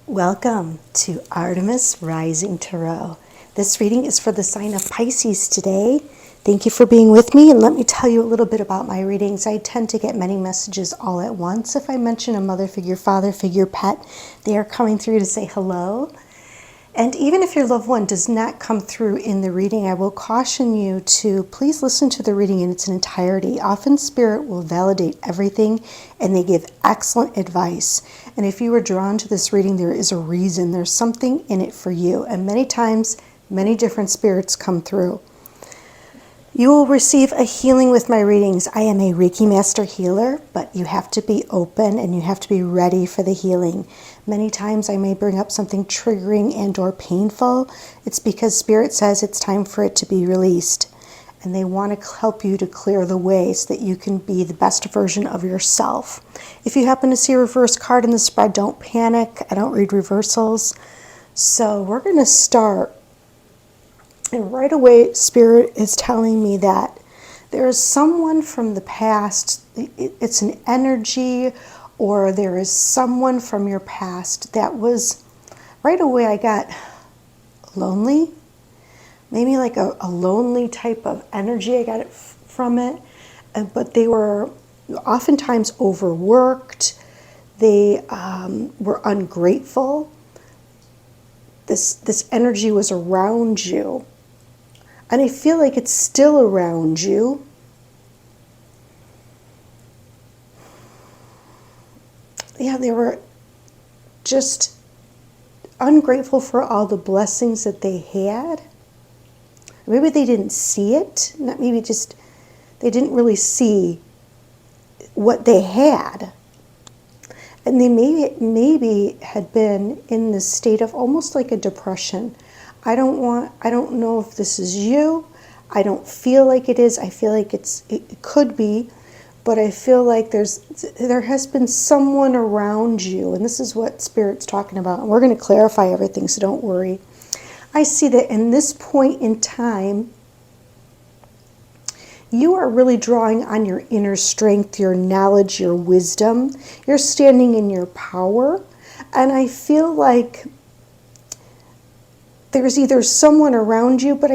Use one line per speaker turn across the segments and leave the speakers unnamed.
Welcome to Artemis Rising Tarot. This reading is for the sign of Pisces today. Thank you for being with me, and let me tell you a little bit about my readings. I tend to get many messages all at once. If I mention a mother figure, father figure, pet, they are coming through to say hello. And even if your loved one does not come through in the reading, I will caution you to please listen to the reading in its entirety. Often Spirit will validate everything, and they give excellent advice. And if you are drawn to this reading, there is a reason. There's something in it for you. And many times, many different spirits come through. You will receive a healing with my readings. I am a Reiki Master Healer, but you have to be open and you have to be ready for the healing. Many times I may bring up something triggering and or painful. It's because Spirit says it's time for it to be released. And they want to help you to clear the way so that you can be the best version of yourself. If you happen to see a reverse card in the spread, don't panic. I don't read reversals. So we're going to start. And right away, Spirit is telling me that there is someone from the past, it's an energy, or there is someone from your past that was, right away I got lonely, maybe like a lonely type of energy I got it from it, but they were oftentimes overworked, they were ungrateful, this energy was around you. And I feel like it's still around you. Yeah, they were just ungrateful for all the blessings that they had. Maybe they didn't see it. Not maybe just, they didn't really see what they had. And they maybe had been in this state of almost like a depression. I don't know if this is you. I don't feel like it is. I feel like it could be, but I feel like there has been someone around you, and this is what Spirit's talking about. And we're going to clarify everything, so don't worry. I see that in this point in time, you are really drawing on your inner strength, your knowledge, your wisdom. You're standing in your power, and I feel like there's either someone around you, but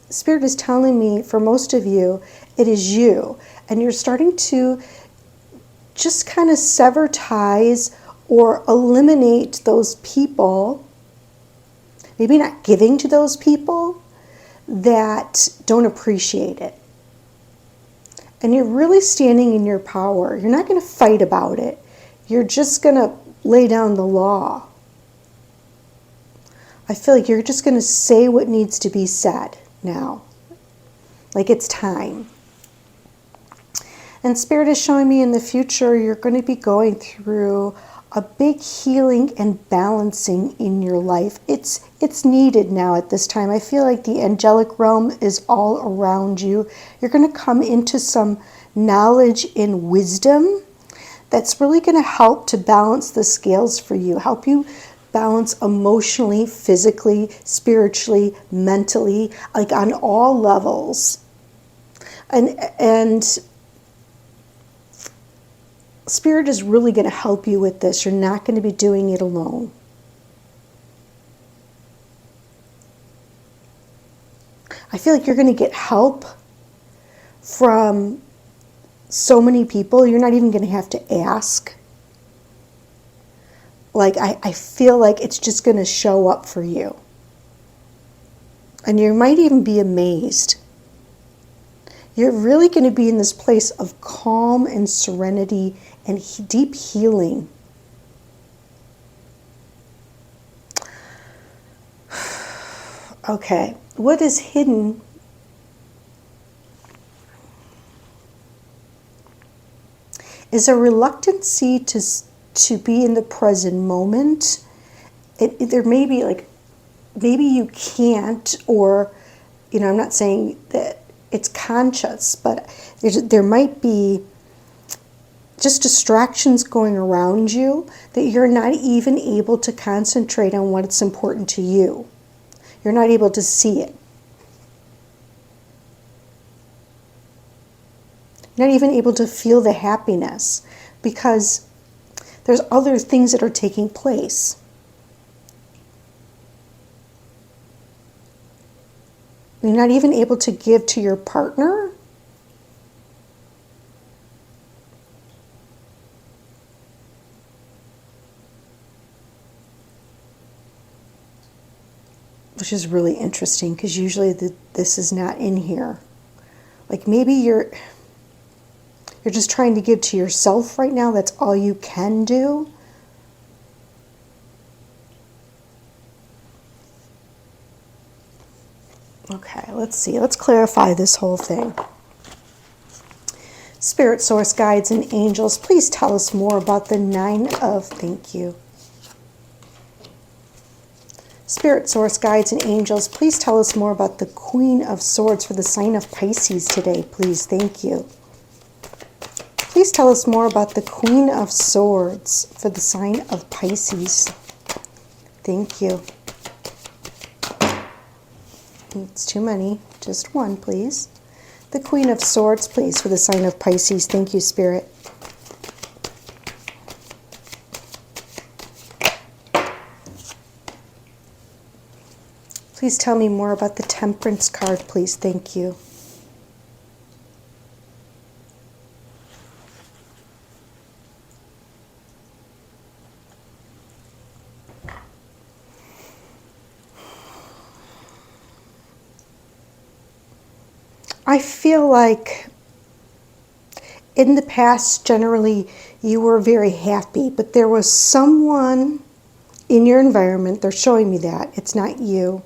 Spirit is telling me for most of you, it is you. And you're starting to just kind of sever ties or eliminate those people, maybe not giving to those people that don't appreciate it. And you're really standing in your power. You're not going to fight about it. You're just going to lay down the law. I feel like you're just going to say what needs to be said now. Like it's time. And Spirit is showing me in the future you're going to be going through a big healing and balancing in your life. It's needed now at this time. I feel like the angelic realm is all around you. You're going to come into some knowledge and wisdom that's really going to help to balance the scales for you, help you balance emotionally, physically, spiritually, mentally, like on all levels. And Spirit is really going to help you with this. You're not going to be doing it alone. I feel like you're going to get help from so many people. You're not even going to have to ask. Like, I feel like it's just going to show up for you. And you might even be amazed. You're really going to be in this place of calm and serenity and deep healing. Okay, what is hidden is a reluctancy to be in the present moment. There may be like, maybe you can't, or, I'm not saying that it's conscious, but there might be just distractions going around you that you're not even able to concentrate on what's important to you. You're not able to see it. You're not even able to feel the happiness because there's other things that are taking place. You're not even able to give to your partner. Which is really interesting because usually this is not in here. Like maybe you're just trying to give to yourself right now. That's all you can do. Okay, let's see. Let's clarify this whole thing. Spirit, source, guides, and angels, please tell us more about the thank you. Spirit, source, guides, and angels, please tell us more about the Queen of Swords for the sign of Pisces today, please. Thank you. Please tell us more about the Queen of Swords for the sign of Pisces. Thank you. It's too many. Just one, please. The Queen of Swords, please, for the sign of Pisces. Thank you, Spirit. Please tell me more about the Temperance card, please. Thank you. I feel like in the past, generally, you were very happy, but there was someone in your environment, they're showing me that, it's not you.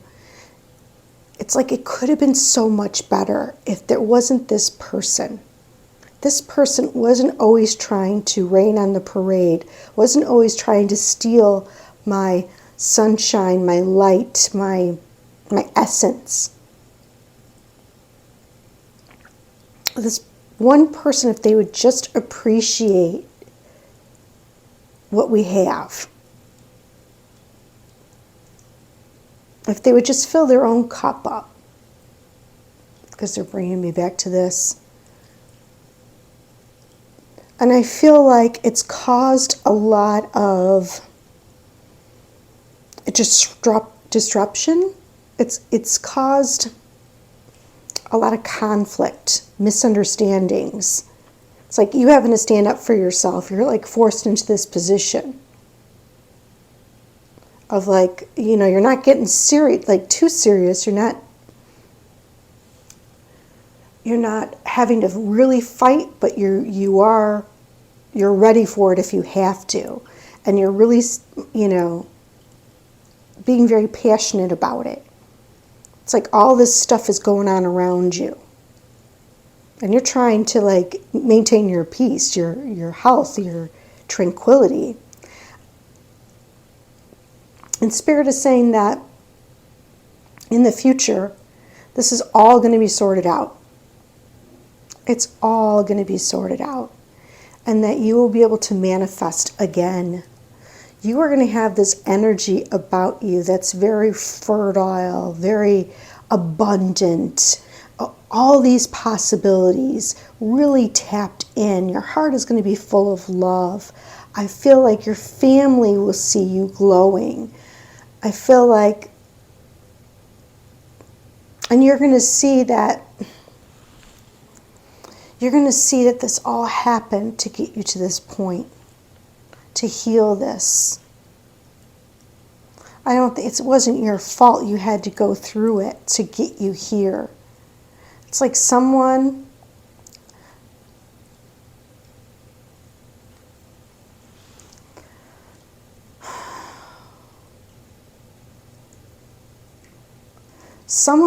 It's like it could have been so much better if there wasn't this person. This person wasn't always trying to rain on the parade, wasn't always trying to steal my sunshine, my light, my essence. This one person, if they would just appreciate what we have, if they would just fill their own cup up, because they're bringing me back to this. And I feel like it's caused a lot of disruption. It's caused a lot of conflict, misunderstandings. It's like you having to stand up for yourself. You're like forced into this position of like, you're not getting serious, like too serious. You're not having to really fight, but you're ready for it if you have to. And you're really, being very passionate about it. It's like all this stuff is going on around you. And you're trying to like maintain your peace, your health, your tranquility. And Spirit is saying that in the future, this is all going to be sorted out. It's all going to be sorted out. And that you will be able to manifest again. You are going to have this energy about you that's very fertile, very abundant. All these possibilities really tapped in. Your heart is going to be full of love. I feel like your family will see you glowing. I feel like, and you're going to see that this all happened to get you to this point, to heal this. I don't think it wasn't your fault. You had to go through it to get you here. It's like someone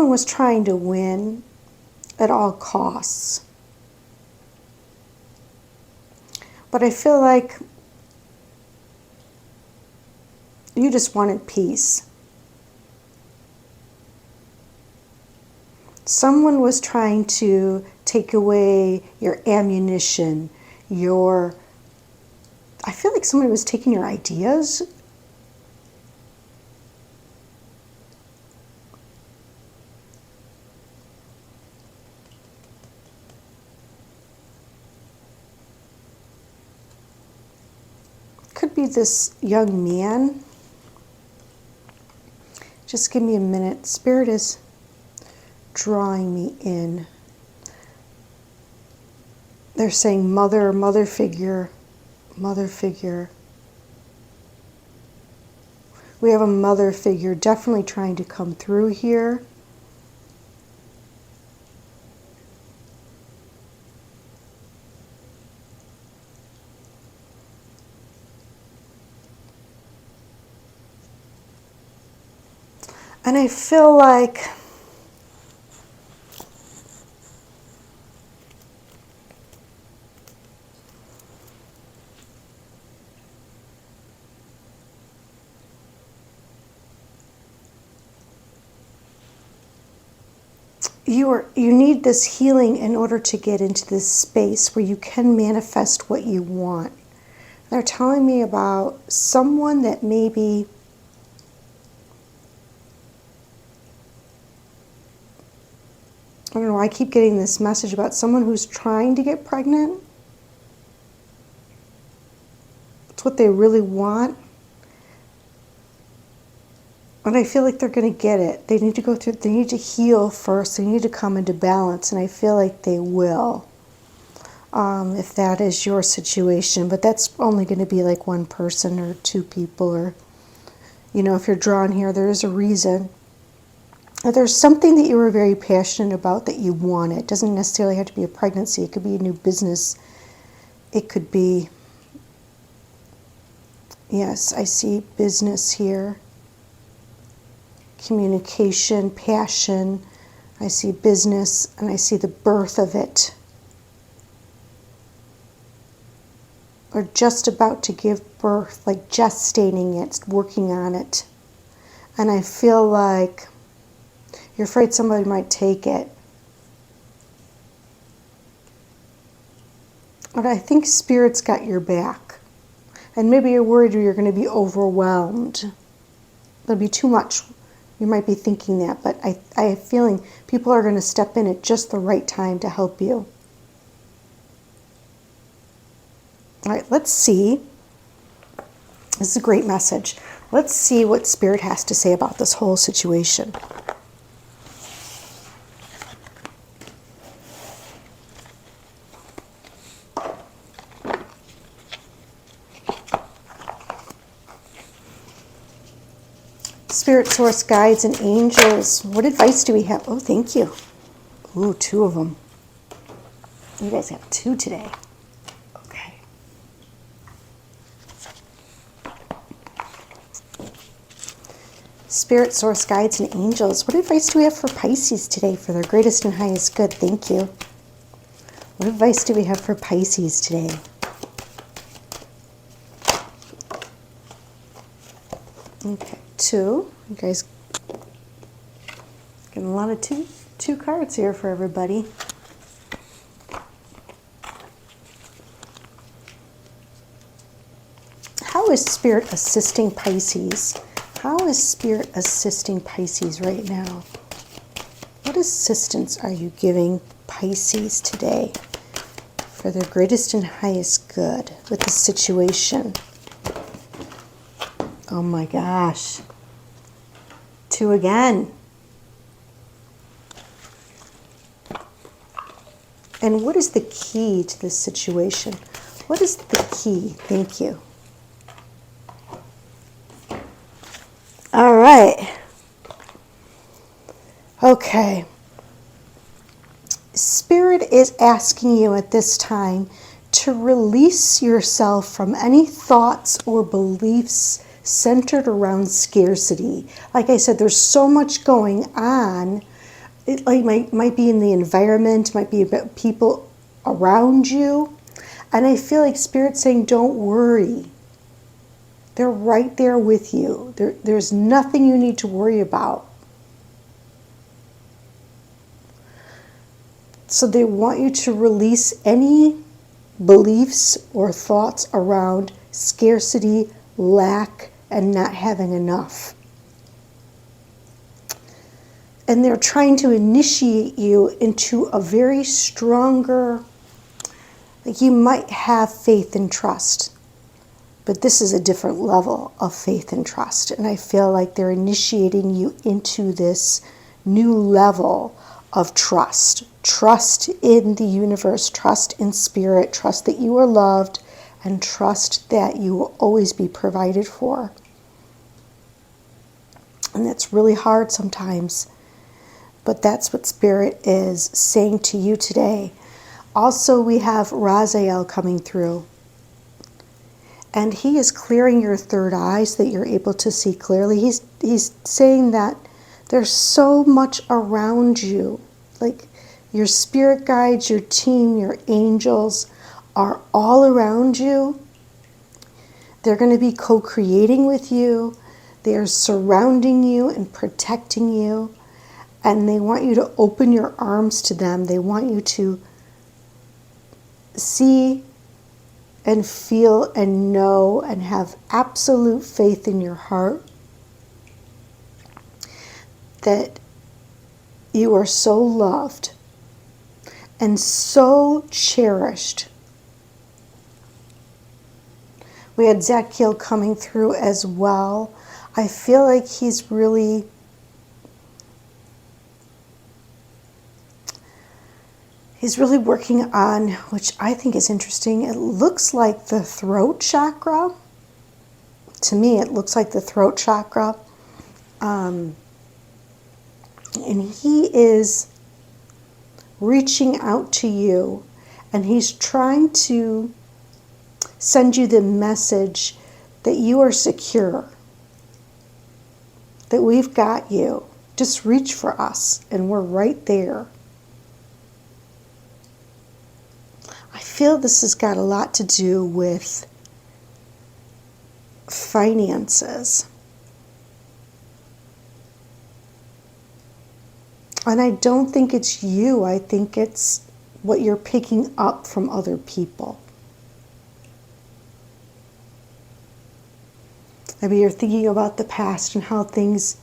was trying to win at all costs. But I feel like you just wanted peace. Someone was trying to take away your ammunition, I feel like somebody was taking your ideas. could be this young man. Just give me a minute. Spirit is drawing me in. They're saying mother figure, mother figure. We have a mother figure definitely trying to come through here. And I feel like you need this healing in order to get into this space where you can manifest what you want. They're telling me about someone that maybe I don't know, I keep getting this message about someone who's trying to get pregnant. It's what they really want. And I feel like they're going to get it. They need to go through, they need to heal first. They need to come into balance. And I feel like they will, if that is your situation. But that's only going to be like one person or two people. Or, you know, if you're drawn here, there is a reason. If there's something that you were very passionate about that you wanted. It doesn't necessarily have to be a pregnancy. It could be a new business. It could be, yes, I see business here. Communication, passion. I see business, and I see the birth of it. Or just about to give birth, like gestating it, working on it. And I feel like you're afraid somebody might take it. But I think Spirit's got your back. And maybe you're worried or you're going to be overwhelmed. There'll be too much. You might be thinking that, but I have a feeling people are going to step in at just the right time to help you. All right, let's see. This is a great message. Let's see what Spirit has to say about this whole situation. Spirit, source, guides, and angels. What advice do we have? Oh, thank you. Ooh, two of them. You guys have two today. Okay. Spirit, source, guides, and angels. What advice do we have for Pisces today for their greatest and highest good? Thank you. What advice do we have for Pisces today? Okay, two. You guys getting a lot of two cards here for everybody. How is Spirit assisting Pisces? How is Spirit assisting Pisces right now? What assistance are you giving Pisces today for their greatest and highest good with the situation? Oh my gosh. Two again. And what is the key to this situation? What is the key? Thank you. All right. Okay. Spirit is asking you at this time to release yourself from any thoughts or beliefs centered around scarcity. Like I said, there's so much going on. It might be in the environment, might be about people around you. And I feel like Spirit's saying, don't worry. They're right there with you. There's nothing you need to worry about. So they want you to release any beliefs or thoughts around scarcity, lack, and not having enough. And they're trying to initiate you into a very stronger, like you might have faith and trust. But this is a different level of faith and trust. And I feel like they're initiating you into this new level of trust. Trust in the universe, trust in spirit, trust that you are loved, and trust that you will always be provided for. And that's really hard sometimes. But that's what Spirit is saying to you today. Also, we have Raziel coming through. And he is clearing your third eye so that you're able to see clearly. He's saying that there's so much around you. Like your spirit guides, your team, your angels are all around you. They're going to be co-creating with you. They are surrounding you and protecting you. And they want you to open your arms to them. They want you to see and feel and know and have absolute faith in your heart that you are so loved and so cherished. We had Zacchael coming through as well. I feel like he's really working on, which I think is interesting. It looks like the throat chakra. To me, it looks like the throat chakra. And he is reaching out to you, and he's trying to send you the message that you are secure, that we've got you. Just reach for us, and we're right there. I feel this has got a lot to do with finances. And I don't think it's you. I think it's what you're picking up from other people. Maybe you're thinking about the past and how things,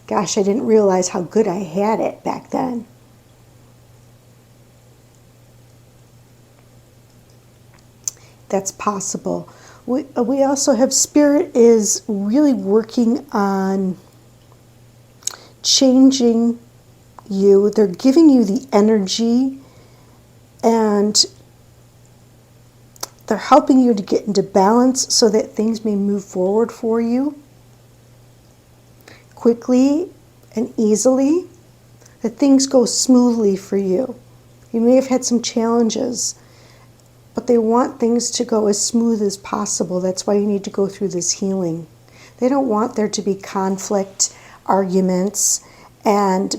gosh, I didn't realize how good I had it back then. That's possible. We also have Spirit is really working on changing you. They're giving you the energy, and they're helping you to get into balance so that things may move forward for you quickly and easily, that things go smoothly for you. You may have had some challenges, but they want things to go as smooth as possible. That's why you need to go through this healing. They don't want there to be conflict, arguments, and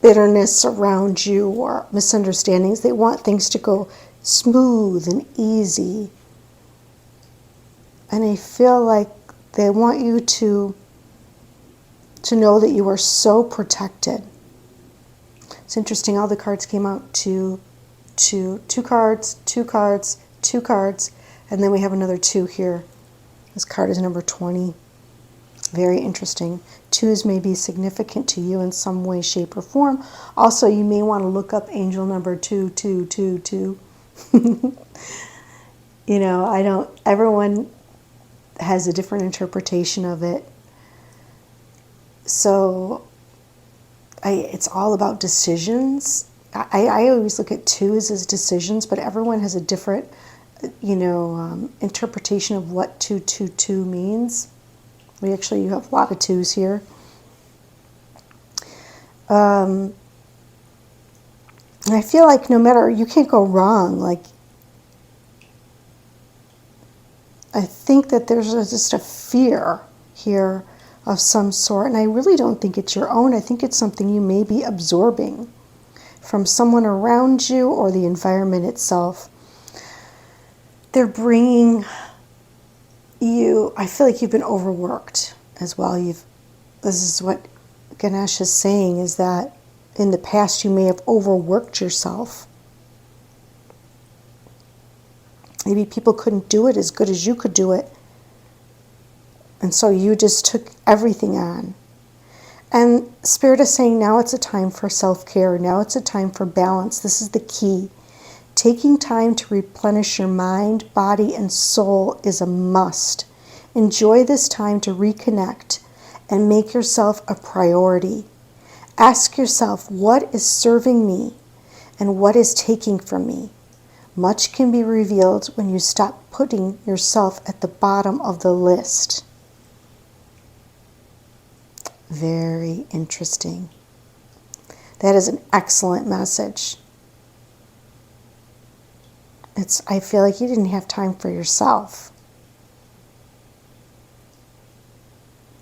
bitterness around you or misunderstandings. They want things to go smooth and easy. And I feel like they want you to know that you are so protected. It's interesting, all the cards came out two cards, and then we have another 2 here. This card is number 20. Very interesting. 2s may be significant to you in some way, shape, or form. Also, you may want to look up angel number 2222. You know, everyone has a different interpretation of it. So, it's all about decisions. I always look at 2s as decisions, but everyone has a different, interpretation of what 222 means. You have a lot of 2s here. And I feel like no matter, you can't go wrong. Like, I think that there's just a fear here of some sort, and I really don't think it's your own. I think it's something you may be absorbing from someone around you or the environment itself. They're bringing you, I feel like you've been overworked as well. This is what Ganesh is saying, is that in the past you may have overworked yourself. Maybe people couldn't do it as good as you could do it. And so you just took everything on. And Spirit is saying now it's a time for self-care. Now it's a time for balance. This is the key. Taking time to replenish your mind, body, and soul is a must. Enjoy this time to reconnect and make yourself a priority. Ask yourself, what is serving me and what is taking from me? Much can be revealed when you stop putting yourself at the bottom of the list. Very interesting. That is an excellent message. I feel like you didn't have time for yourself.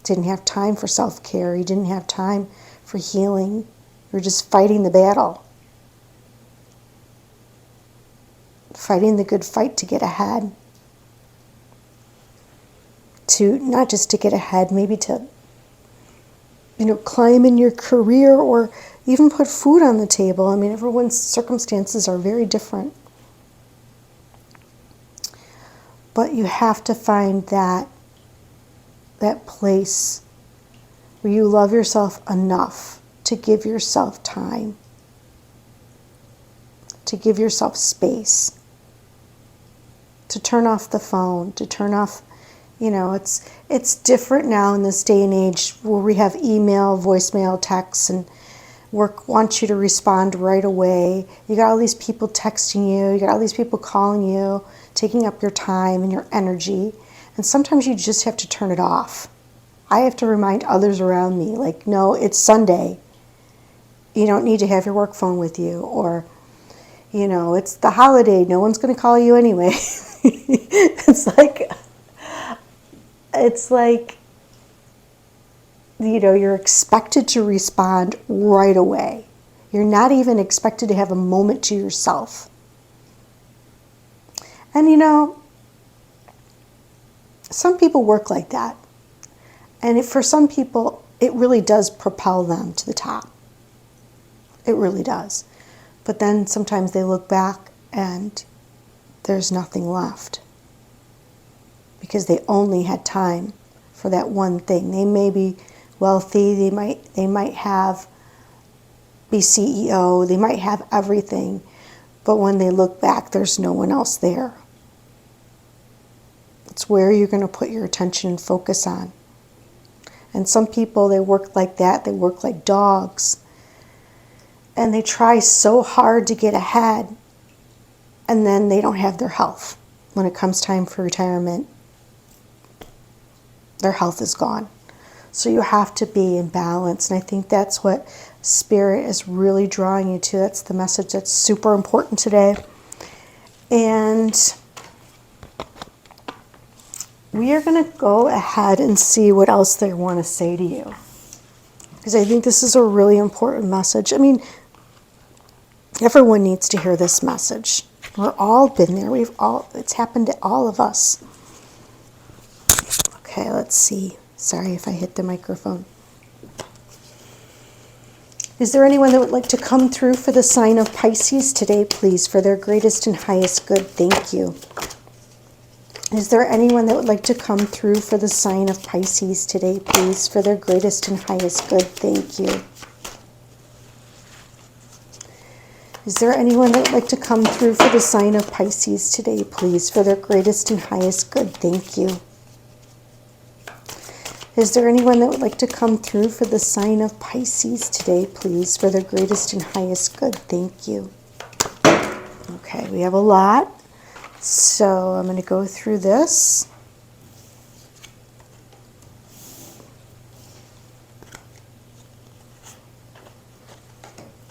Didn't have time for self-care. You didn't have time for healing. You were just fighting the battle. Fighting the good fight to get ahead. To not just to get ahead, maybe to climb in your career or even put food on the table. I mean, everyone's circumstances are very different. But you have to find that place where you love yourself enough to give yourself time, to give yourself space, to turn off the phone, to turn off, it's different now in this day and age where we have email, voicemail, texts, and work wants you to respond right away. You got all these people texting you, you got all these people calling you, taking up your time and your energy, and sometimes you just have to turn it off. I have to remind others around me, like, no, it's Sunday. You don't need to have your work phone with you, or, it's the holiday, no one's going to call you anyway. It's like, you're expected to respond right away. You're not even expected to have a moment to yourself. And some people work like that. And for some people, it really does propel them to the top. It really does. But then sometimes they look back and there's nothing left. Because they only had time for that one thing. They may be wealthy, they might be CEO, they might have everything, but when they look back, there's no one else there. It's where you're going to put your attention and focus on. And some people, they work like that, they work like dogs, and they try so hard to get ahead, and then they don't have their health. When it comes time for retirement, their health is gone. So you have to be in balance. And I think that's what Spirit is really drawing you to. That's the message that's super important today. And we are going to go ahead and see what else they want to say to you. Because I think this is a really important message. I mean, everyone needs to hear this message. We've all been there. It's happened to all of us. Okay, let's see. Sorry if I hit the microphone. Is there anyone that would like to come through for the sign of Pisces today, please, for their greatest and highest good? Thank you. Is there anyone that would like to come through for the sign of Pisces today, please, for their greatest and highest good? Thank you. Is there anyone that would like to come through for the sign of Pisces today, please, for their greatest and highest good? Thank you. Is there anyone that would like to come through for the sign of Pisces today, please, for their greatest and highest good? Thank you. Okay, we have a lot, so I'm going to go through this.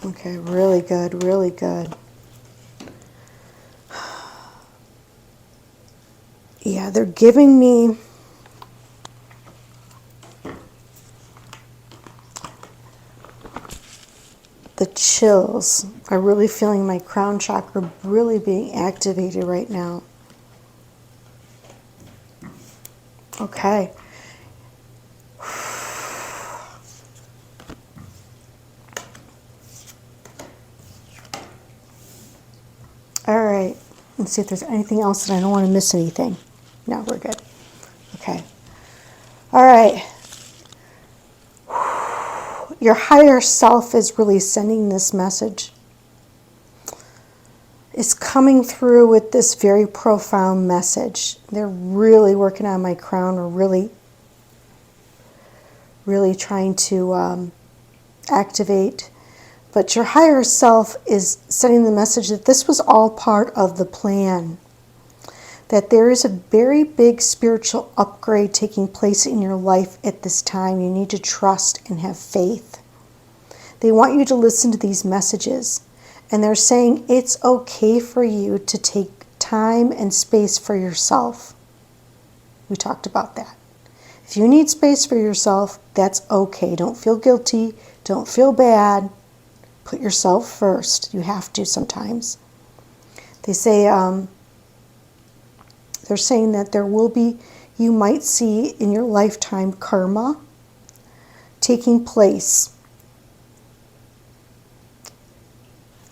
Okay, really good, really good. Yeah, they're giving me the chills. I'm really feeling my crown chakra really being activated right now. Okay. All right. Let's see if there's anything else, and I don't want to miss anything. No, we're good. Okay. All right. Your higher self is really sending this message. is coming through with this very profound message. They're really working on my crown, or really trying to activate. But your higher self is sending the message that this was all part of the plan. That there is a very big spiritual upgrade taking place in your life at this time. You need to trust and have faith. They want you to listen to these messages. And they're saying it's okay for you to take time and space for yourself. We talked about that. If you need space for yourself, that's okay. Don't feel guilty. Don't feel bad. Put yourself first. You have to sometimes. They say, they're saying that there will be, you might see in your lifetime karma taking place.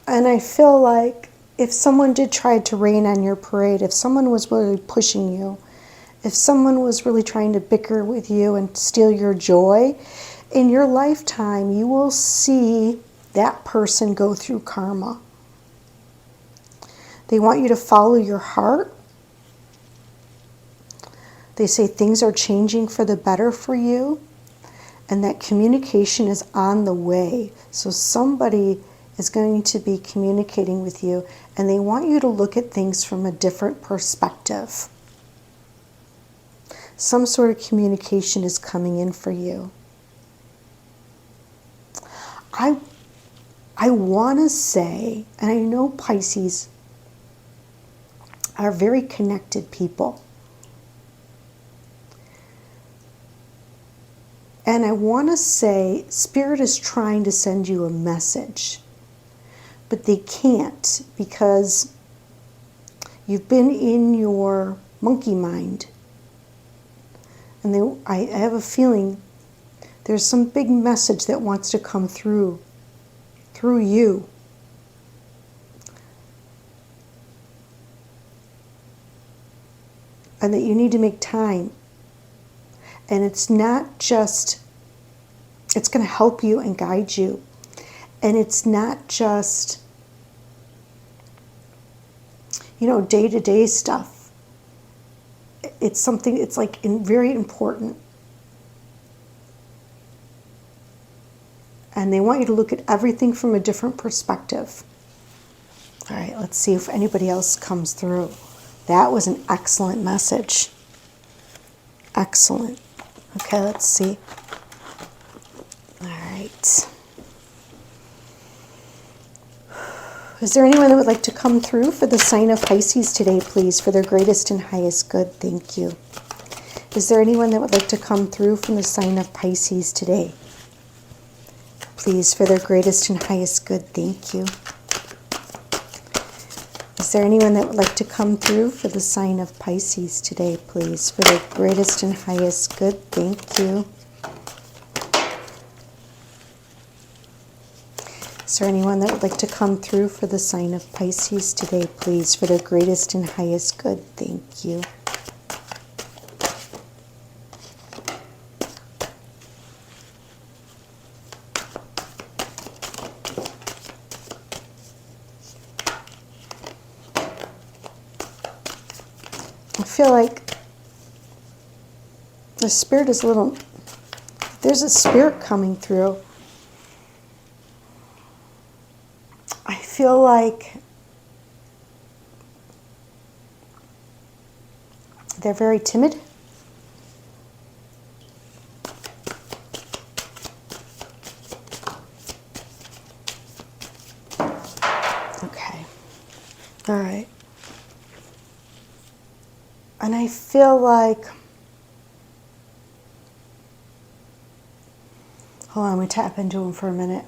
And I feel like if someone did try to rain on your parade, if someone was really pushing you, if someone was really trying to bicker with you and steal your joy, in your lifetime you will see that person go through karma. They want you to follow your heart. They say things are changing for the better for you, and that communication is on the way. So somebody is going to be communicating with you, and they want you to look at things from a different perspective. Some sort of communication is coming in for you. I want to say, and I know Pisces are very connected people. And I want to say Spirit is trying to send you a message. But they can't, because you've been in your monkey mind. And I have a feeling there's some big message that wants to come through you. And that you need to make time. And it's not just, it's going to help you and guide you. And it's not just, day-to-day stuff. It's something, it's like very important. And they want you to look at everything from a different perspective. All right, let's see if anybody else comes through. That was an excellent message. Excellent. Okay, let's see. All right. Is there anyone that would like to come through for the sign of Pisces today, please, for their greatest and highest good? Thank you. Is there anyone that would like to come through from the sign of Pisces today? Please, for their greatest and highest good. Thank you. Is there anyone that would like to come through for the sign of Pisces today, please, for their greatest and highest good? Thank you. Is there anyone that would like to come through for the sign of Pisces today, please, for their greatest and highest good? Thank you. I feel like the spirit is there's a spirit coming through. I feel like they're very timid. Okay. All right. And I feel like, hold on, we tap into them for a minute.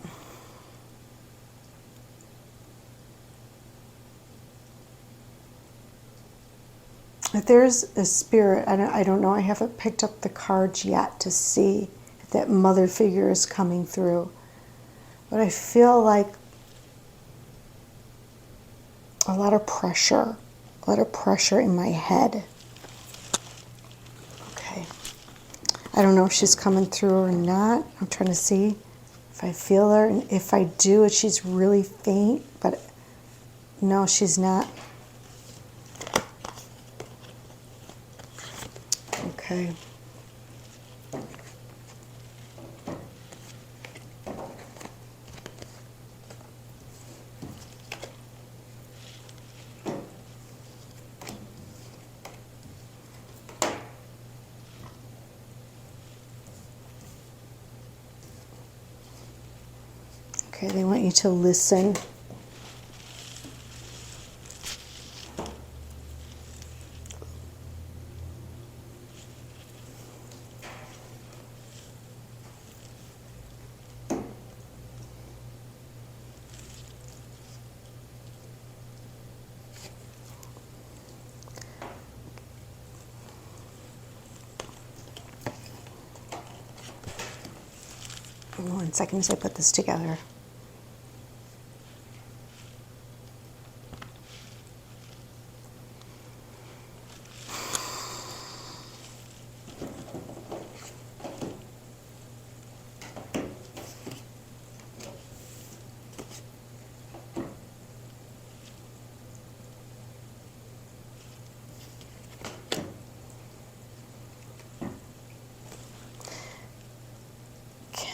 If there's a spirit, I don't know, I haven't picked up the cards yet to see if that mother figure is coming through. But I feel like a lot of pressure in my head. Okay. I don't know if she's coming through or not. I'm trying to see if I feel her. And if I do, she's really faint, but No, she's not. Okay. Okay, they want you to listen. One second as I put this together.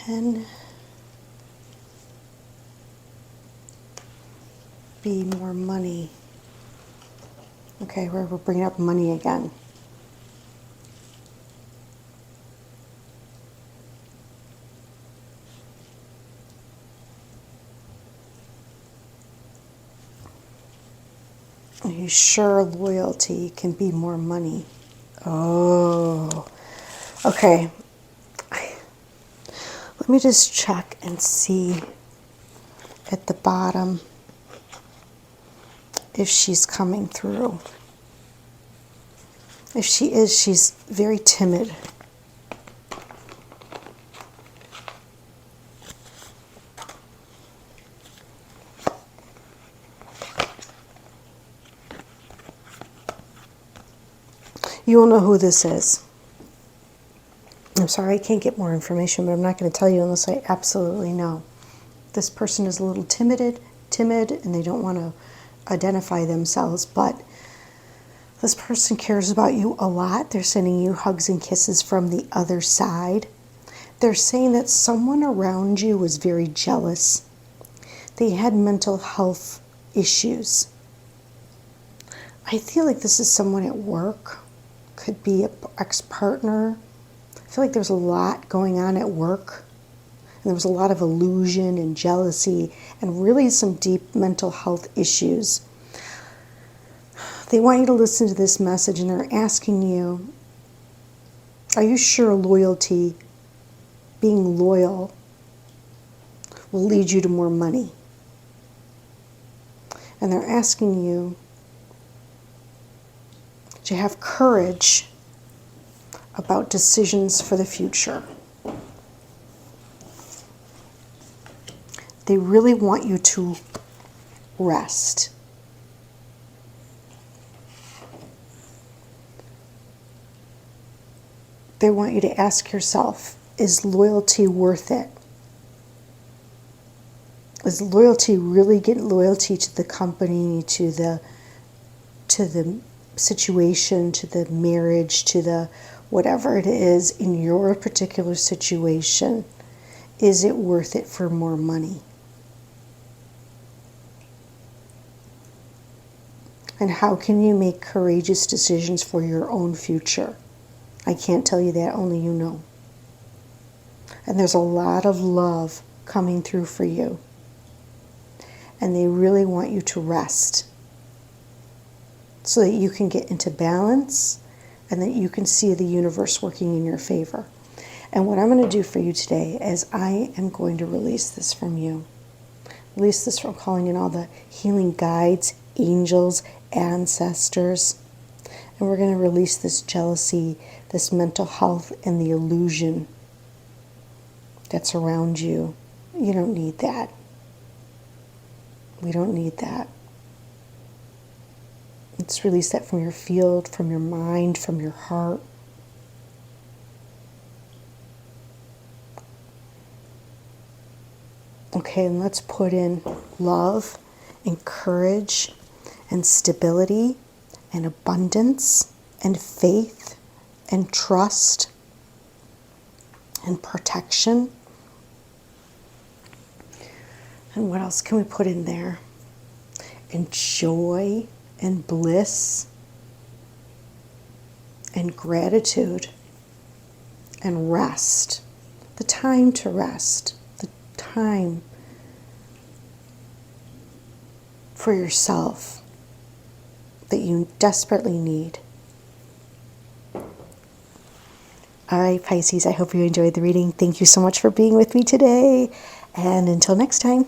Can be more money. Okay, we're bringing up money again. Are you sure loyalty can be more money? Oh, okay. Let me just check and see at the bottom if she's coming through. If she is, she's very timid. You will know who this is. I'm sorry, I can't get more information, but I'm not going to tell you unless I absolutely know. This person is a little timid, and they don't want to identify themselves, but this person cares about you a lot. They're sending you hugs and kisses from the other side. They're saying that someone around you was very jealous. They had mental health issues. I feel like this is someone at work. Could be an ex-partner. I feel like there's a lot going on at work. And there was a lot of illusion and jealousy and really some deep mental health issues. They want you to listen to this message, and they're asking you, are you sure loyalty, being loyal, will lead you to more money? And they're asking you to have courage about decisions for the future. They really want you to rest. They want you to ask yourself, is loyalty worth it? Is loyalty really getting loyalty to the company, to the situation, to the marriage, to the whatever it is in your particular situation? Is it worth it for more money? And how can you make courageous decisions for your own future? I can't tell you that, only you know. And there's a lot of love coming through for you. And they really want you to rest so that you can get into balance and that you can see the universe working in your favor. And what I'm going to do for you today is I am going to release this from you. Release this from calling in all the healing guides, angels, ancestors. And we're going to release this jealousy, this mental health, and the illusion that's around you. You don't need that. We don't need that. Let's release that from your field, from your mind, from your heart. Okay, and let's put in love and courage and stability and abundance and faith and trust and protection. And what else can we put in there? And joy and bliss and gratitude and rest. The time to rest. The time for yourself that you desperately need. All right, Pisces, I hope you enjoyed the reading. Thank you so much for being with me today. And until next time.